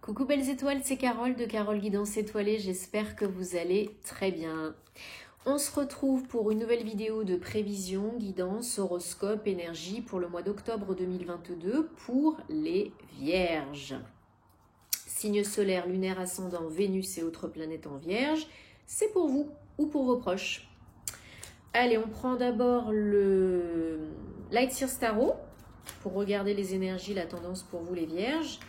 Coucou belles étoiles, c'est Carole de Carole Guidance Étoilée, j'espère que vous allez très bien. On se retrouve pour une nouvelle vidéo de prévision, guidance, horoscope, énergie pour le mois d'octobre 2022 pour les Vierges. Signe solaire, lunaire, ascendant, Vénus et autres planètes en Vierge, c'est pour vous ou pour vos proches. Allez, on prend d'abord le Light Sears Tarot pour regarder les énergies, la tendance pour vous les Vierges.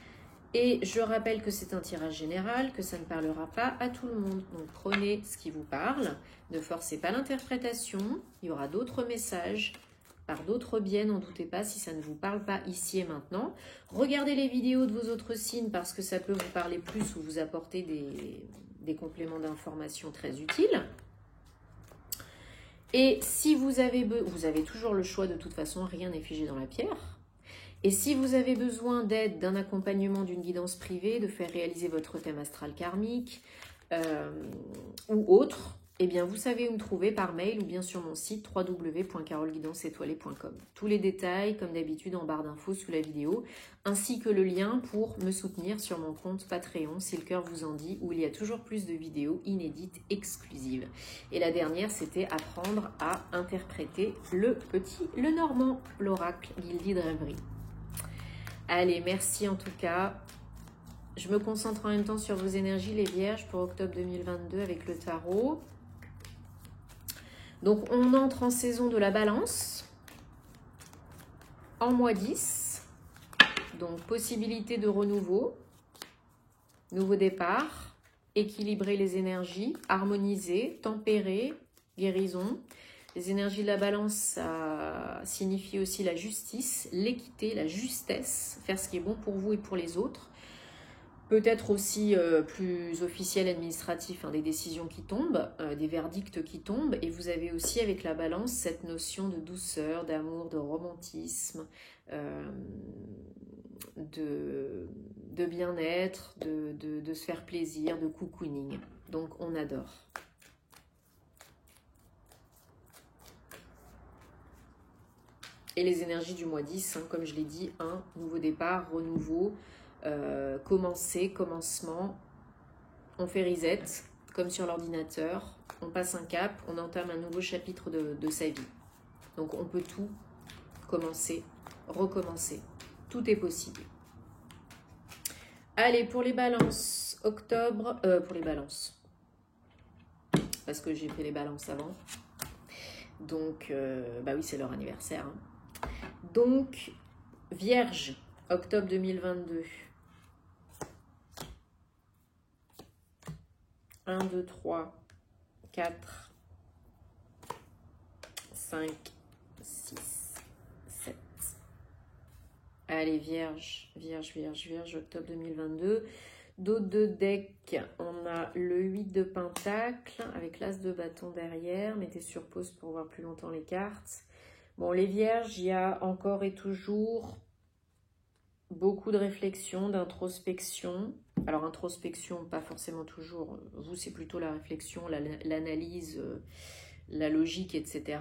Et je rappelle que c'est un tirage général, que ça ne parlera pas à tout le monde. Donc prenez ce qui vous parle, ne forcez pas l'interprétation. Il y aura d'autres messages par d'autres biais, n'en doutez pas si ça ne vous parle pas ici et maintenant. Regardez les vidéos de vos autres signes parce que ça peut vous parler plus ou vous apporter des compléments d'information très utiles. Et si vous avez toujours le choix de toute façon, rien n'est figé dans la pierre. Et si vous avez besoin d'aide, d'un accompagnement, d'une guidance privée, de faire réaliser votre thème astral karmique ou autre, eh bien vous savez où me trouver par mail ou bien sur mon site www.caroleguidanceétoilée.com. Tous les détails, comme d'habitude, en barre d'infos sous la vidéo, ainsi que le lien pour me soutenir sur mon compte Patreon, si le cœur vous en dit, où il y a toujours plus de vidéos inédites exclusives. Et la dernière, c'était apprendre à interpréter le normand, l'oracle Gilded Rêverie. Allez, merci en tout cas. Je me concentre en même temps sur vos énergies, les Vierges, pour octobre 2022 avec le tarot. Donc, on entre en saison de la Balance, en mois 10. Donc, possibilité de renouveau, nouveau départ, équilibrer les énergies, harmoniser, tempérer, guérison. Les énergies de la Balance, ça signifie aussi la justice, l'équité, la justesse, faire ce qui est bon pour vous et pour les autres. Peut-être aussi plus officiel, administratif, des décisions qui tombent, des verdicts qui tombent. Et vous avez aussi avec la Balance cette notion de douceur, d'amour, de romantisme, de bien-être, de se faire plaisir, de cocooning. Donc on adore. Et les énergies du mois 10, comme je l'ai dit, nouveau départ, renouveau, commencer, commencement, on fait reset, comme sur l'ordinateur, on passe un cap, on entame un nouveau chapitre de sa vie. Donc on peut tout commencer, recommencer, tout est possible. Allez, pour les balances, octobre, pour les balances, parce que j'ai fait les balances avant, donc, bah oui, c'est leur anniversaire, Donc, Vierge, octobre 2022. 1, 2, 3, 4, 5, 6, 7. Allez, Vierge, octobre 2022. Dos de deck, on a le 8 de Pentacle avec l'As de bâton derrière. Mettez sur pause pour voir plus longtemps les cartes. Bon, les Vierges, il y a encore et toujours beaucoup de réflexion, d'introspection. Alors, introspection, pas forcément toujours. Vous, c'est plutôt la réflexion, l'analyse, la logique, etc.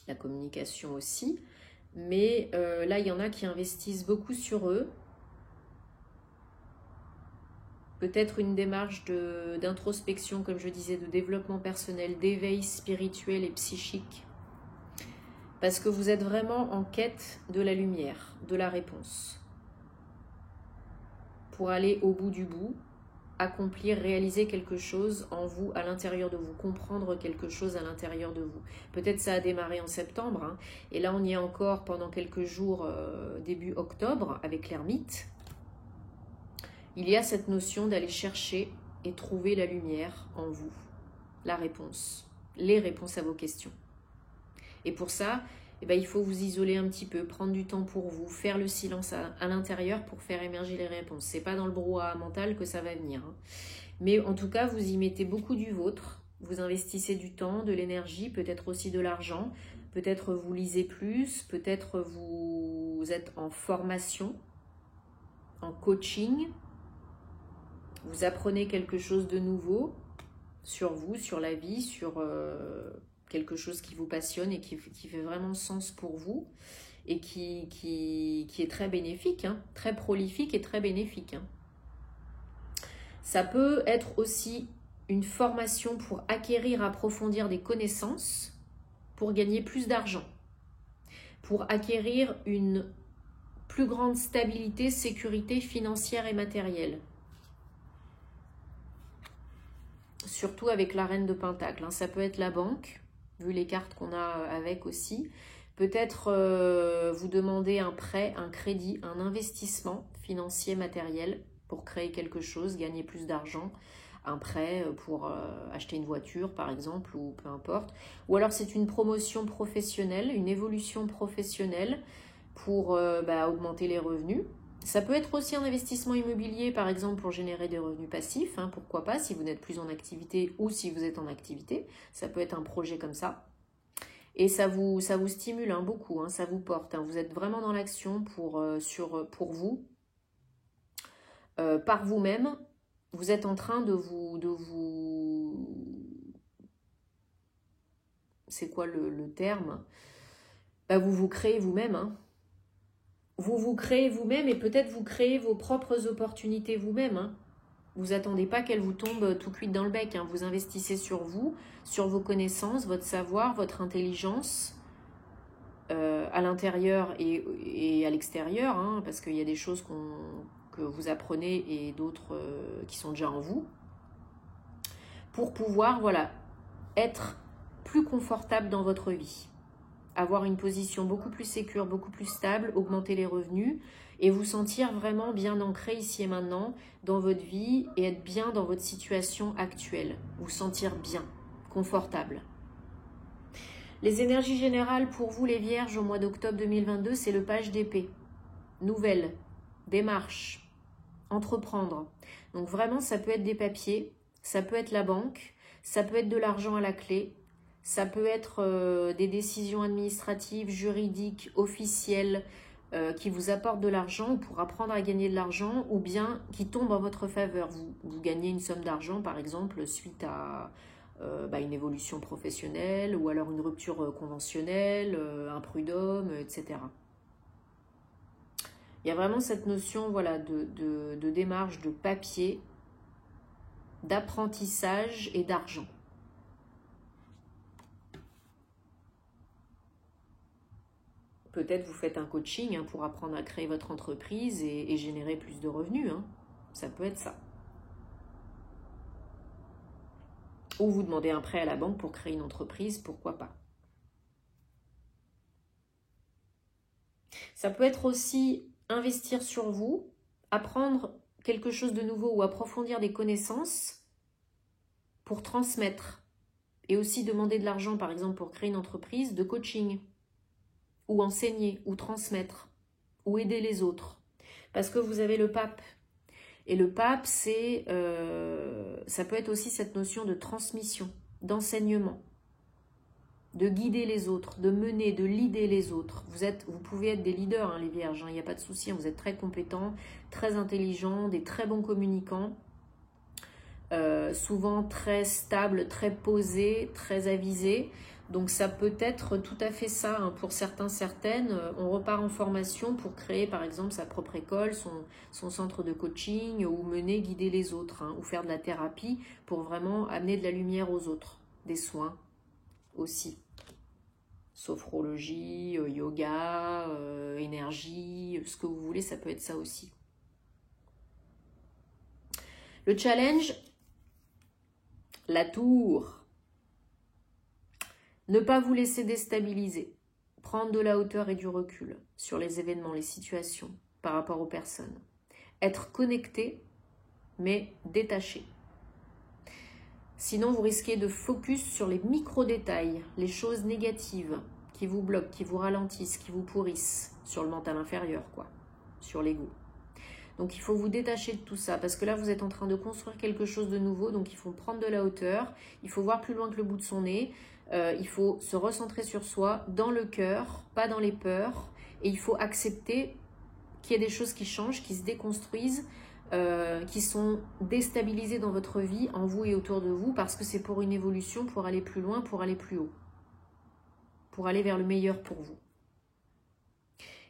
La communication aussi. Mais là, il y en a qui investissent beaucoup sur eux. Peut-être une démarche d'introspection, comme je disais, de développement personnel, d'éveil spirituel et psychique. Parce que vous êtes vraiment en quête de la lumière, de la réponse. Pour aller au bout du bout, accomplir, réaliser quelque chose en vous, à l'intérieur de vous, comprendre quelque chose à l'intérieur de vous. Peut-être ça a démarré en septembre, et là on y est encore pendant quelques jours, début octobre, avec l'ermite. Il y a cette notion d'aller chercher et trouver la lumière en vous, la réponse, les réponses à vos questions. Et pour ça, il faut vous isoler un petit peu, prendre du temps pour vous, faire le silence à l'intérieur pour faire émerger les réponses. Ce n'est pas dans le brouhaha mental que ça va venir. Mais en tout cas, vous y mettez beaucoup du vôtre. Vous investissez du temps, de l'énergie, peut-être aussi de l'argent. Peut-être vous lisez plus, peut-être vous êtes en formation, en coaching. Vous apprenez quelque chose de nouveau sur vous, sur la vie, sur quelque chose qui vous passionne et qui fait vraiment sens pour vous et qui est très bénéfique, très prolifique et très bénéfique. Ça peut être aussi une formation pour acquérir, approfondir des connaissances, pour gagner plus d'argent, pour acquérir une plus grande stabilité, sécurité financière et matérielle. Surtout avec la reine de Pentacle. Ça peut être la banque, vu les cartes qu'on a avec aussi. Peut-être vous demander un prêt, un crédit, un investissement financier, matériel pour créer quelque chose, gagner plus d'argent. Un prêt pour acheter une voiture par exemple, ou peu importe. Ou alors c'est une promotion professionnelle, une évolution professionnelle pour augmenter les revenus. Ça peut être aussi un investissement immobilier, par exemple, pour générer des revenus passifs. Pourquoi pas, si vous n'êtes plus en activité ou si vous êtes en activité. Ça peut être un projet comme ça. Et ça vous stimule beaucoup, ça vous porte. Vous êtes vraiment dans l'action pour vous. Par vous-même, vous êtes en train de vous... C'est quoi le terme? Vous vous créez vous-même, Vous créez vous-même et peut-être vous créez vos propres opportunités vous-même. Vous attendez pas qu'elles vous tombent tout cuites dans le bec. Vous investissez sur vous, sur vos connaissances, votre savoir, votre intelligence, à l'intérieur et à l'extérieur, parce qu'il y a des choses que vous apprenez et d'autres qui sont déjà en vous, pour pouvoir être plus confortable dans votre vie. Avoir une position beaucoup plus sécure, beaucoup plus stable, augmenter les revenus et vous sentir vraiment bien ancré ici et maintenant dans votre vie et être bien dans votre situation actuelle. Vous sentir bien, confortable. Les énergies générales pour vous les vierges au mois d'octobre 2022, c'est le page d'épée. Nouvelle, démarche, entreprendre. Donc vraiment, ça peut être des papiers, ça peut être la banque, ça peut être de l'argent à la clé, ça peut être des décisions administratives, juridiques, officielles qui vous apportent de l'argent pour apprendre à gagner de l'argent ou bien qui tombent en votre faveur. Vous gagnez une somme d'argent par exemple suite à une évolution professionnelle ou alors une rupture conventionnelle, un prud'homme, etc. Il y a vraiment cette notion de démarche, de papier, d'apprentissage et d'argent. Peut-être vous faites un coaching pour apprendre à créer votre entreprise et générer plus de revenus. Ça peut être ça. Ou vous demandez un prêt à la banque pour créer une entreprise, pourquoi pas. Ça peut être aussi investir sur vous, apprendre quelque chose de nouveau ou approfondir des connaissances pour transmettre. Et aussi demander de l'argent, par exemple, pour créer une entreprise de coaching. Ou enseigner, ou transmettre, ou aider les autres. Parce que vous avez le pape. Et le pape, ça peut être aussi cette notion de transmission, d'enseignement, de guider les autres, de mener, de leader les autres. Vous pouvez être des leaders, les vierges, il n'y a pas de souci, vous êtes très compétents, très intelligents, des très bons communicants, souvent très stables, très posés, très avisés. Donc ça peut être tout à fait ça, pour certains, certaines. On repart en formation pour créer par exemple sa propre école, son centre de coaching ou mener, guider les autres, ou faire de la thérapie pour vraiment amener de la lumière aux autres, des soins aussi. Sophrologie, yoga, énergie, ce que vous voulez, ça peut être ça aussi. Le challenge, la tour. Ne pas vous laisser déstabiliser, prendre de la hauteur et du recul sur les événements, les situations, par rapport aux personnes. Être connecté, mais détaché. Sinon, vous risquez de focus sur les micro-détails, les choses négatives qui vous bloquent, qui vous ralentissent, qui vous pourrissent, sur le mental inférieur, sur l'ego. Donc, il faut vous détacher de tout ça, parce que là, vous êtes en train de construire quelque chose de nouveau, donc il faut prendre de la hauteur, il faut voir plus loin que le bout de son nez, il faut se recentrer sur soi, dans le cœur, pas dans les peurs, et il faut accepter qu'il y ait des choses qui changent, qui se déconstruisent, qui sont déstabilisées dans votre vie, en vous et autour de vous, parce que c'est pour une évolution, pour aller plus loin, pour aller plus haut, pour aller vers le meilleur pour vous.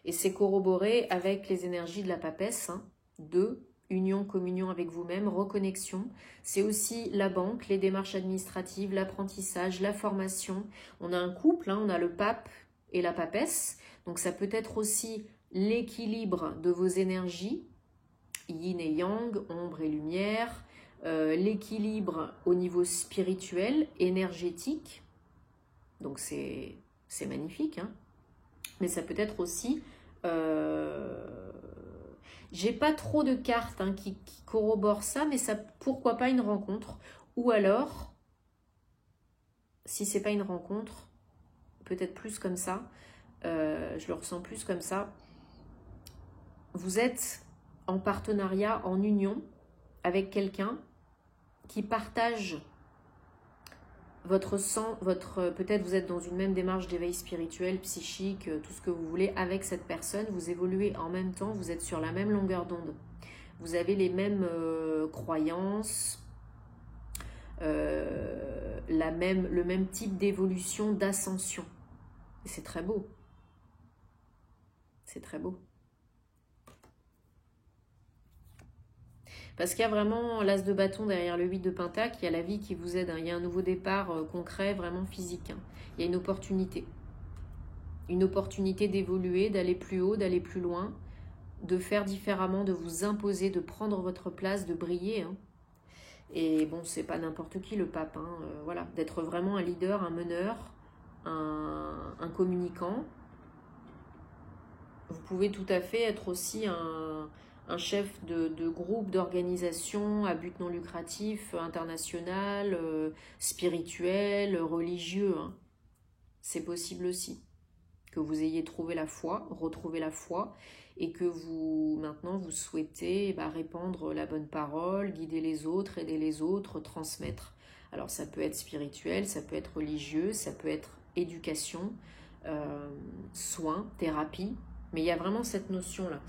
Et c'est corroboré avec les énergies de la papesse, 2 union, communion avec vous-même, reconnexion. C'est aussi la banque, les démarches administratives, l'apprentissage, la formation. On a un couple, hein, on a le pape et la papesse. Donc ça peut être aussi l'équilibre de vos énergies, yin et yang, ombre et lumière, l'équilibre au niveau spirituel, énergétique. Donc c'est magnifique, hein. Mais ça peut être aussi... j'ai pas trop de cartes hein, qui corroborent ça, mais ça, pourquoi pas une rencontre. Ou alors, si c'est pas une rencontre, peut-être plus comme ça, je le ressens plus comme ça, vous êtes en partenariat, en union avec quelqu'un qui partage votre sang, peut-être vous êtes dans une même démarche d'éveil spirituel, psychique, tout ce que vous voulez avec cette personne, vous évoluez en même temps, vous êtes sur la même longueur d'onde, vous avez les mêmes croyances, le même type d'évolution, d'ascension. Et c'est très beau. C'est très beau. Parce qu'il y a vraiment l'as de bâton derrière le 8 de pentacle, il y a la vie qui vous aide, hein. Il y a un nouveau départ concret, vraiment physique, hein. Il y a une opportunité d'évoluer, d'aller plus haut, d'aller plus loin, de faire différemment, de vous imposer, de prendre votre place, de briller, hein. Et bon, c'est pas n'importe qui le pape, hein. Voilà, d'être vraiment un leader, un meneur, un communicant. Vous pouvez tout à fait être aussi un chef de groupe, d'organisation à but non lucratif, international, spirituel, religieux, hein. C'est possible aussi. Que vous ayez trouvé la foi, retrouvé la foi, et que maintenant vous souhaitez répandre la bonne parole, guider les autres, aider les autres, transmettre. Alors ça peut être spirituel, ça peut être religieux, ça peut être éducation, soins, thérapie. Mais il y a vraiment cette notion-là.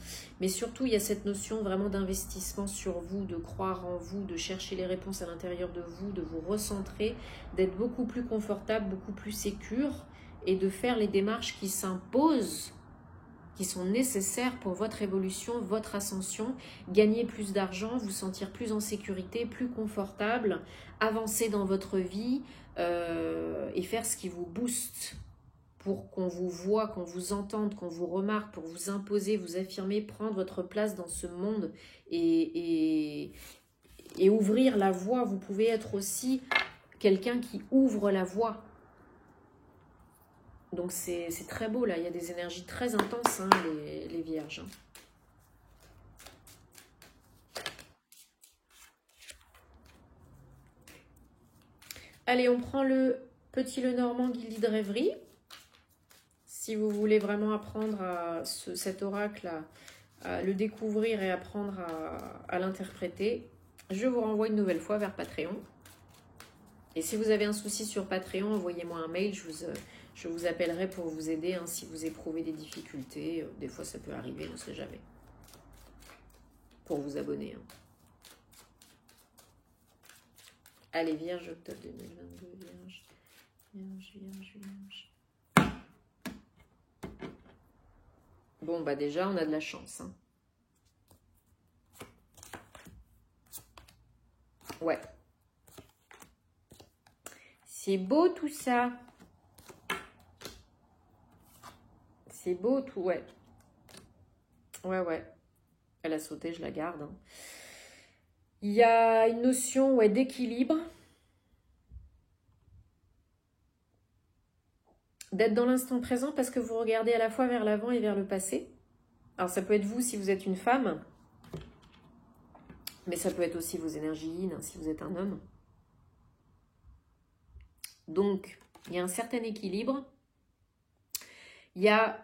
Mais surtout, il y a cette notion vraiment d'investissement sur vous, de croire en vous, de chercher les réponses à l'intérieur de vous, de vous recentrer, d'être beaucoup plus confortable, beaucoup plus sécure et de faire les démarches qui s'imposent, qui sont nécessaires pour votre évolution, votre ascension, gagner plus d'argent, vous sentir plus en sécurité, plus confortable, avancer dans votre vie et faire ce qui vous booste, pour qu'on vous voie, qu'on vous entende, qu'on vous remarque, pour vous imposer, vous affirmer, prendre votre place dans ce monde et ouvrir la voie. Vous pouvez être aussi quelqu'un qui ouvre la voie. Donc c'est très beau là, il y a des énergies très intenses, hein, les vierges. Allez, on prend le petit Lenormand Guilly de rêverie. Si vous voulez vraiment apprendre à cet oracle, à le découvrir et apprendre à l'interpréter, je vous renvoie une nouvelle fois vers Patreon. Et si vous avez un souci sur Patreon, envoyez-moi un mail, je vous appellerai pour vous aider, hein, si vous éprouvez des difficultés. Des fois, ça peut arriver, on ne sait jamais. Pour vous abonner. Hein. Allez, Vierge, octobre 2022, Vierge, Vierge, Vierge, Vierge. Bon, bah déjà, on a de la chance. Hein. Ouais. C'est beau tout ça. C'est beau tout, ouais. Ouais. Elle a sauté, je la garde. Hein. Il y a une notion d'équilibre. D'être dans l'instant présent parce que vous regardez à la fois vers l'avant et vers le passé. Alors ça peut être vous si vous êtes une femme, mais ça peut être aussi vos énergies yin si vous êtes un homme. Donc, il y a un certain équilibre. Il y a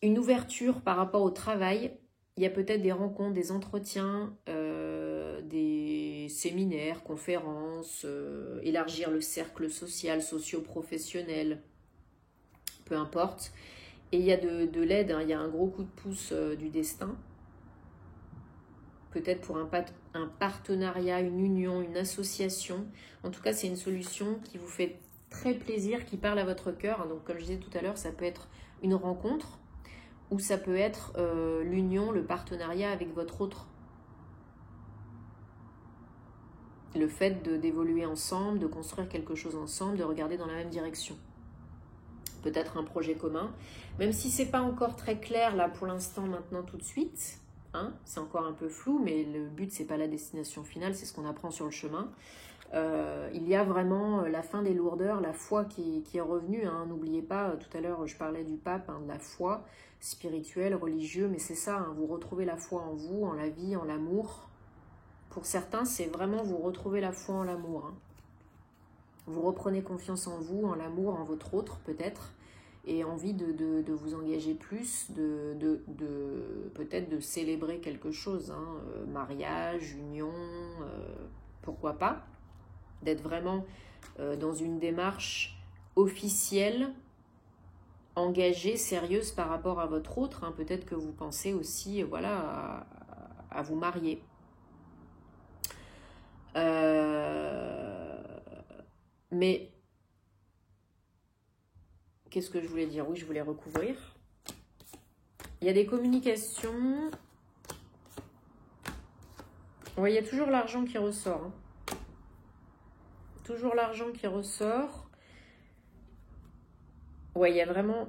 une ouverture par rapport au travail. Il y a peut-être des rencontres, des entretiens, des séminaires, conférences, élargir le cercle social, socio-professionnel, peu importe. Et il y a de l'aide, hein, il y a un gros coup de pouce du destin. Peut-être pour un partenariat, une union, une association. En tout cas, c'est une solution qui vous fait très plaisir, qui parle à votre cœur. Donc, comme je disais tout à l'heure, ça peut être une rencontre ou ça peut être l'union, le partenariat avec votre autre Le fait d'évoluer ensemble, de construire quelque chose ensemble, de regarder dans la même direction. Peut-être un projet commun, même si c'est pas encore très clair là pour l'instant, maintenant, tout de suite. Hein, c'est encore un peu flou, mais le but, c'est pas la destination finale, c'est ce qu'on apprend sur le chemin. Il y a vraiment la fin des lourdeurs, la foi qui est revenue. Hein. N'oubliez pas, tout à l'heure, je parlais du pape, hein, de la foi spirituelle, religieuse, mais c'est ça, hein, vous retrouvez la foi en vous, en la vie, en l'amour. Pour certains, c'est vraiment vous retrouvez la foi en l'amour. Hein. Vous reprenez confiance en vous, en l'amour, en votre autre peut-être, et envie de vous engager plus, peut-être de célébrer quelque chose, hein, mariage, union, pourquoi pas, d'être vraiment dans une démarche officielle, engagée, sérieuse par rapport à votre autre. Hein. Peut-être que vous pensez aussi voilà, à vous marier. Mais qu'est-ce que je voulais dire? Oui, je voulais recouvrir. Il y a des communications. Oui, il y a toujours l'argent qui ressort. Hein. Toujours l'argent qui ressort. Oui, il y a vraiment...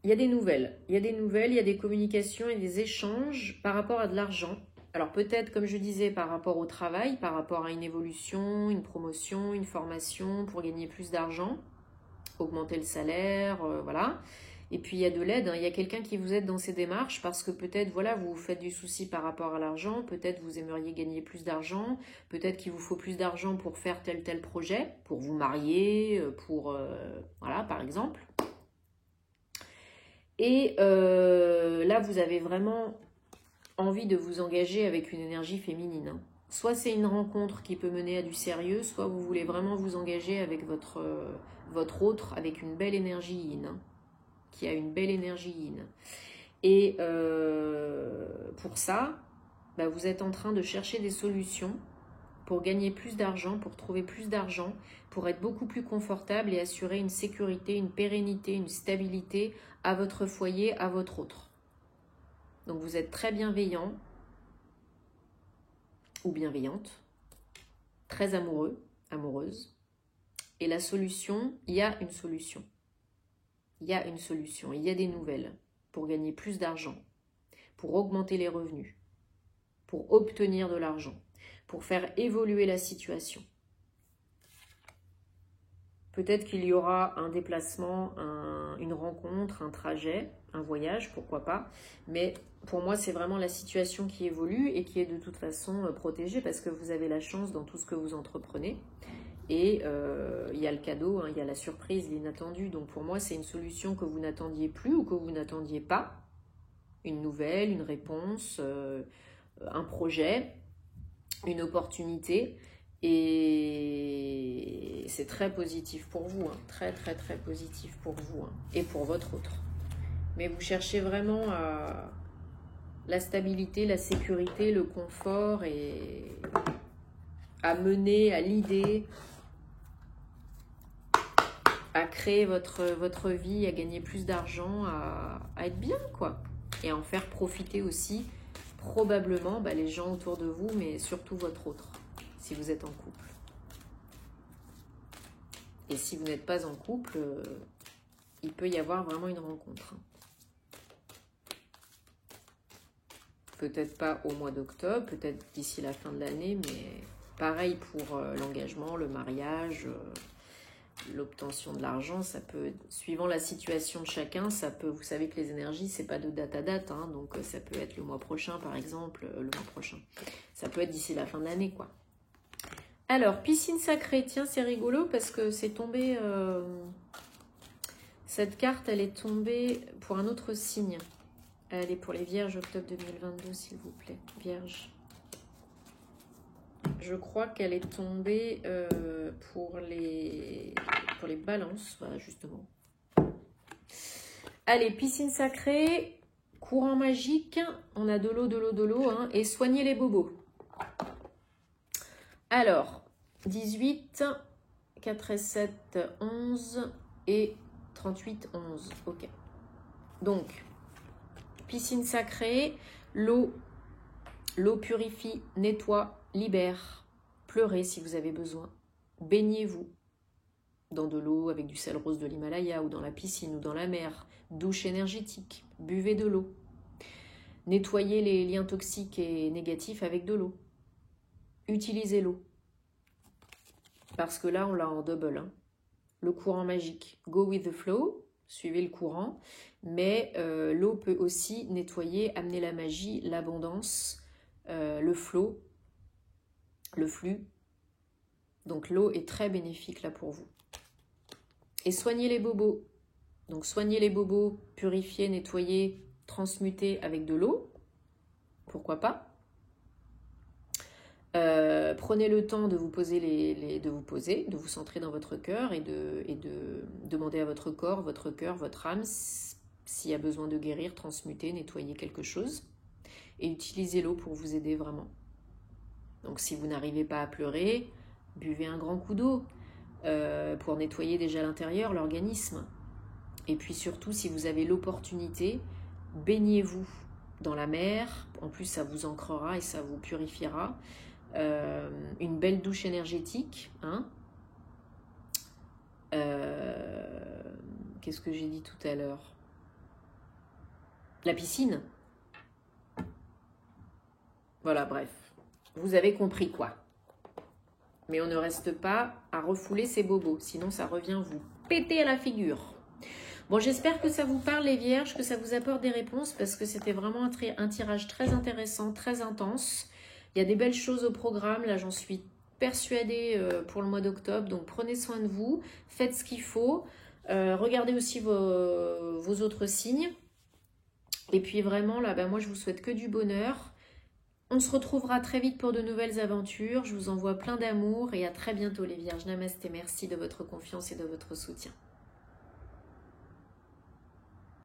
Il y a des nouvelles. Il y a des nouvelles, il y a des communications et des échanges par rapport à de l'argent. Alors peut-être, comme je disais, par rapport au travail, par rapport à une évolution, une promotion, une formation pour gagner plus d'argent, augmenter le salaire, voilà. Et puis il y a de l'aide, hein. Il y a quelqu'un qui vous aide dans ces démarches parce que peut-être voilà, vous vous faites du souci par rapport à l'argent, peut-être vous aimeriez gagner plus d'argent, peut-être qu'il vous faut plus d'argent pour faire tel projet, pour vous marier, voilà, par exemple. Et là, vous avez vraiment envie de vous engager avec une énergie féminine. Hein. Soit c'est une rencontre qui peut mener à du sérieux, soit vous voulez vraiment vous engager avec votre autre, avec une belle énergie yin, hein, qui a une belle énergie yin. Et pour ça, bah, vous êtes en train de chercher des solutions pour gagner plus d'argent, pour trouver plus d'argent, pour être beaucoup plus confortable et assurer une sécurité, une pérennité, une stabilité à votre foyer, à votre autre. Donc vous êtes très bienveillant ou bienveillante, très amoureux, amoureuse. Et la solution, il y a une solution. Il y a une solution, il y a des nouvelles pour gagner plus d'argent, pour augmenter les revenus, pour obtenir de l'argent, pour faire évoluer la situation. Peut-être qu'il y aura un déplacement, une rencontre, un trajet, un voyage, pourquoi pas. Mais pour moi, c'est vraiment la situation qui évolue et qui est de toute façon protégée parce que vous avez la chance dans tout ce que vous entreprenez. Et il y a le cadeau, hein, il y a la surprise, l'inattendu. Donc pour moi, c'est une solution que vous n'attendiez plus ou que vous n'attendiez pas. Une nouvelle, une réponse, un projet, une opportunité. Et c'est très positif pour vous, hein, très très très positif pour vous, hein, et pour votre autre. Mais vous cherchez vraiment la stabilité, la sécurité, le confort et à mener à l'idée, à créer votre vie, à gagner plus d'argent, à être bien, quoi. Et à en faire profiter aussi, probablement, les gens autour de vous, mais surtout votre autre, si vous êtes en couple. Et si vous n'êtes pas en couple, il peut y avoir vraiment une rencontre. Peut-être pas au mois d'octobre, peut-être d'ici la fin de l'année, mais pareil pour l'engagement, le mariage, l'obtention de l'argent, ça peut, suivant la situation de chacun, ça peut, vous savez que les énergies, c'est pas de date à date, hein, donc ça peut être le mois prochain, par exemple, le mois prochain. Ça peut être d'ici la fin de l'année, quoi. Alors, piscine sacrée, tiens, c'est rigolo parce que c'est tombé, cette carte, elle est tombée pour un autre signe. Elle est pour les Vierges, octobre 2022, s'il vous plaît. Vierge. Je crois qu'elle est tombée pour les balances, voilà, justement. Allez, piscine sacrée, courant magique, on a de l'eau, hein, et soigner les bobos. Alors, 18, 4 et 7, 11 et 38, 11. Ok. Donc, piscine sacrée, l'eau, L'eau purifie, nettoie, libère. Pleurez si vous avez besoin. Baignez-vous dans de l'eau avec du sel rose de l'Himalaya ou dans la piscine ou dans la mer. Douche énergétique. Buvez de l'eau. Nettoyez les liens toxiques et négatifs avec de l'eau. Utilisez l'eau. Parce que là, on l'a en double. Hein. Le courant magique. Go with the flow. Suivez le courant. Mais l'eau peut aussi nettoyer, amener la magie, l'abondance, le flow, le flux. Donc l'eau est très bénéfique là pour vous. Et soignez les bobos. Donc soignez les bobos, purifiez, nettoyez, transmutez avec de l'eau. Pourquoi pas? Prenez le temps de vous poser, de vous centrer dans votre cœur et de demander à votre corps, votre cœur, votre âme, s'il y a besoin de guérir, transmuter, nettoyer quelque chose. Et utilisez l'eau pour vous aider vraiment. Donc si vous n'arrivez pas à pleurer, buvez un grand coup d'eau pour nettoyer déjà l'intérieur, l'organisme. Et puis surtout, si vous avez l'opportunité, baignez-vous dans la mer. En plus, ça vous ancrera et ça vous purifiera. Une belle douche énergétique. Hein. Qu'est-ce que j'ai dit tout à l'heure? La piscine. Voilà, bref. Vous avez compris quoi. Mais on ne reste pas à refouler ses bobos. Sinon, ça revient vous péter à la figure. Bon, j'espère que ça vous parle les vierges, que ça vous apporte des réponses parce que c'était vraiment un tirage très intéressant, très intense. Il y a des belles choses au programme, là j'en suis persuadée pour le mois d'octobre. Donc prenez soin de vous, faites ce qu'il faut. Regardez aussi vos autres signes. Et puis vraiment, là, moi je vous souhaite que du bonheur. On se retrouvera très vite pour de nouvelles aventures. Je vous envoie plein d'amour et à très bientôt les vierges. Namasté, merci de votre confiance et de votre soutien.